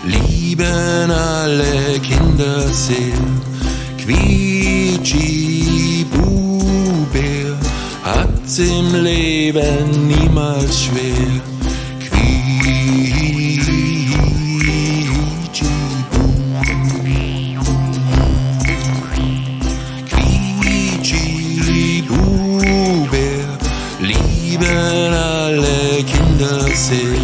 Lieben alle Kinder sehr. Quietschi-Bube hat's im Leben niemals schwer. Quietschi-Bube lieben alle Kinder sehr.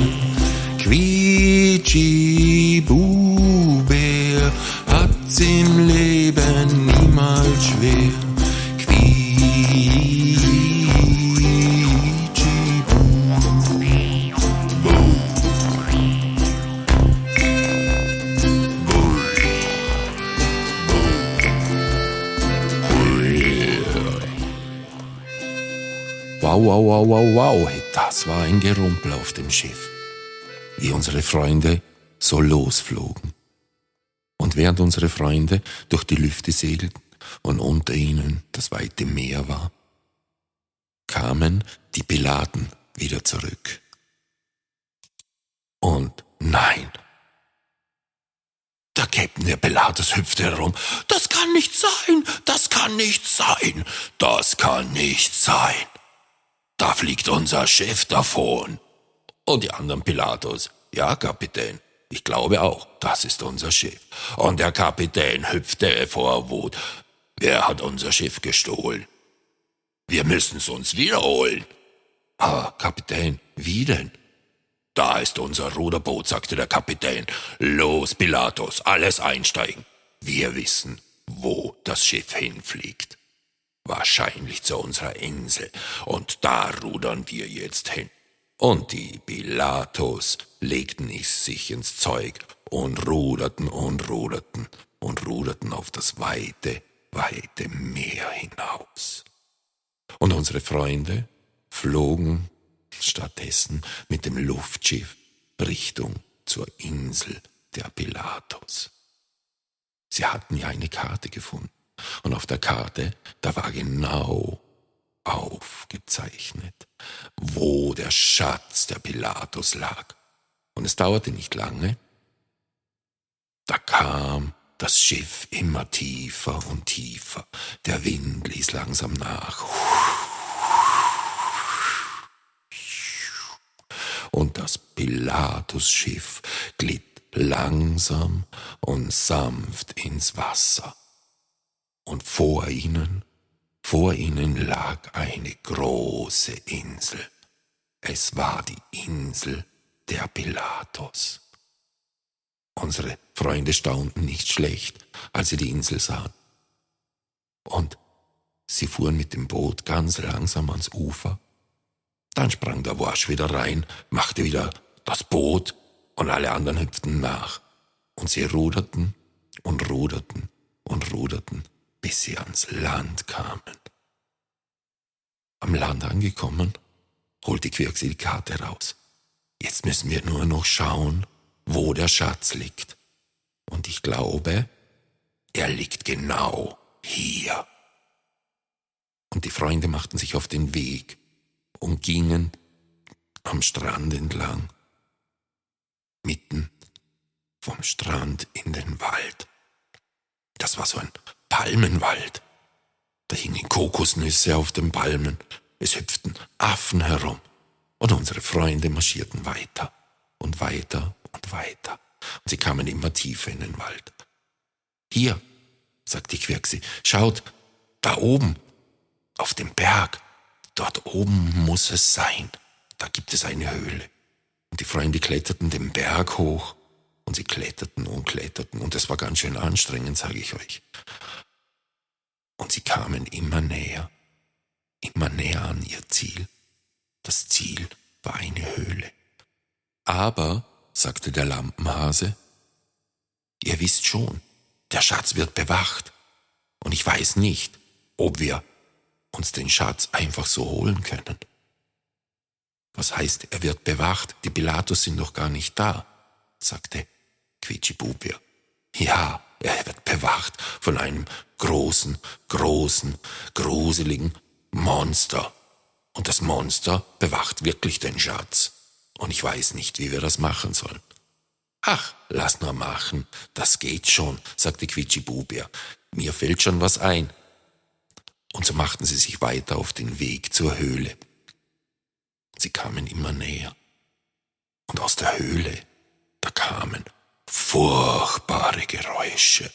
Quietschi-Bube hat's im Leben niemals schwer. Wow, wow, wow, wow, wow, das war ein Gerumpel auf dem Schiff, wie unsere Freunde so losflogen. Und während unsere Freunde durch die Lüfte segelten und unter ihnen das weite Meer war, kamen die Piraten wieder zurück. Und nein, der Captain der Pilatus hüpfte herum. Das kann nicht sein, das kann nicht sein, das kann nicht sein. Da fliegt unser Schiff davon. Und die anderen Pilatus, ja, Kapitän, ich glaube auch, das ist unser Schiff. Und der Kapitän hüpfte vor Wut. Wer hat unser Schiff gestohlen? Wir müssen es uns wiederholen. Ah, Kapitän, wie denn? Da ist unser Ruderboot, sagte der Kapitän. Los, Pilatus, alles einsteigen. Wir wissen, wo das Schiff hinfliegt. Wahrscheinlich zu unserer Insel. Und da rudern wir jetzt hin. Und die Pilatus legten sich ins Zeug und ruderten und ruderten und ruderten auf das weite, weite Meer hinaus. Und unsere Freunde flogen stattdessen mit dem Luftschiff Richtung zur Insel der Pilatus. Sie hatten ja eine Karte gefunden. Und auf der Karte, da war genau aufgezeichnet, wo der Schatz der Pilatus lag. Und es dauerte nicht lange, da kam das Schiff immer tiefer und tiefer. Der Wind ließ langsam nach. Und das Pilatus-Schiff glitt langsam und sanft ins Wasser. Und vor ihnen lag eine große Insel. Es war die Insel der Pilatus. Unsere Freunde staunten nicht schlecht, als sie die Insel sahen. Und sie fuhren mit dem Boot ganz langsam ans Ufer. Dann sprang der Worsch wieder rein, machte wieder das Boot und alle anderen hüpften nach. Und sie ruderten und ruderten und ruderten, bis sie ans Land kamen. Am Land angekommen, holte Quirksi die Karte raus. Jetzt müssen wir nur noch schauen, wo der Schatz liegt. Und ich glaube, er liegt genau hier. Und die Freunde machten sich auf den Weg und gingen am Strand entlang, mitten vom Strand in den Wald. Das war so ein Palmenwald. Da hingen Kokosnüsse auf den Palmen. Es hüpften Affen herum. Und unsere Freunde marschierten weiter und weiter und weiter. Und sie kamen immer tiefer in den Wald. Hier, sagte Quirksi, schaut, da oben, auf dem Berg, dort oben muss es sein. Da gibt es eine Höhle. Und die Freunde kletterten den Berg hoch. Und sie kletterten und kletterten. Und es war ganz schön anstrengend, sage ich euch. Und sie kamen immer näher an ihr Ziel. Das Ziel war eine Höhle. Aber, sagte der Lampenhase, ihr wisst schon, der Schatz wird bewacht. Und ich weiß nicht, ob wir uns den Schatz einfach so holen können. Was heißt, er wird bewacht? Die Pilatus sind doch gar nicht da, sagte Quietschibubir. Ja, er wird bewacht von einem großen, gruseligen Monster. Und das Monster bewacht wirklich den Schatz. Und ich weiß nicht, wie wir das machen sollen. Ach, lass nur machen, das geht schon, sagte Quietschibubir. Mir fällt schon was ein. Und so machten sie sich weiter auf den Weg zur Höhle. Sie kamen immer näher. Und aus der Höhle, da kamen furchtbare Geräusche.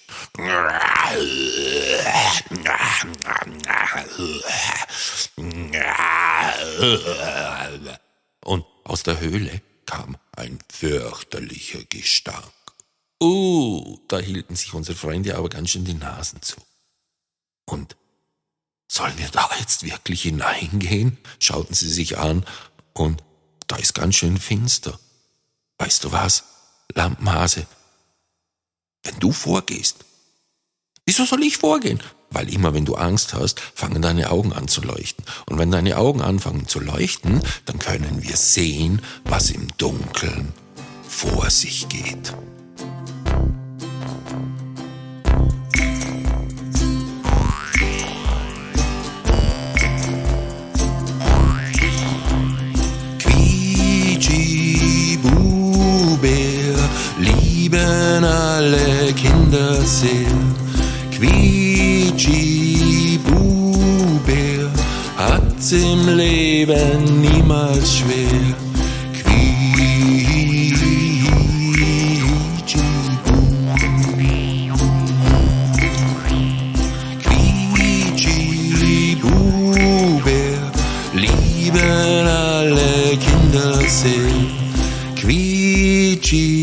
Und aus der Höhle kam ein fürchterlicher Gestank. Da hielten sich unsere Freunde aber ganz schön die Nasen zu. Und sollen wir da jetzt wirklich hineingehen? Schauten sie sich an und da ist ganz schön finster. Weißt du was, Lampenhase? Wenn du vorgehst. Wieso soll ich vorgehen? Weil immer, wenn du Angst hast, fangen deine Augen an zu leuchten. Und wenn deine Augen anfangen zu leuchten, dann können wir sehen, was im Dunkeln vor sich geht. Quietschibubir lieben alle Kinder sehr. Quietschibubir hat's im Leben niemals schwer. Quietschibubir lieben alle Kinder sehr. Quietschi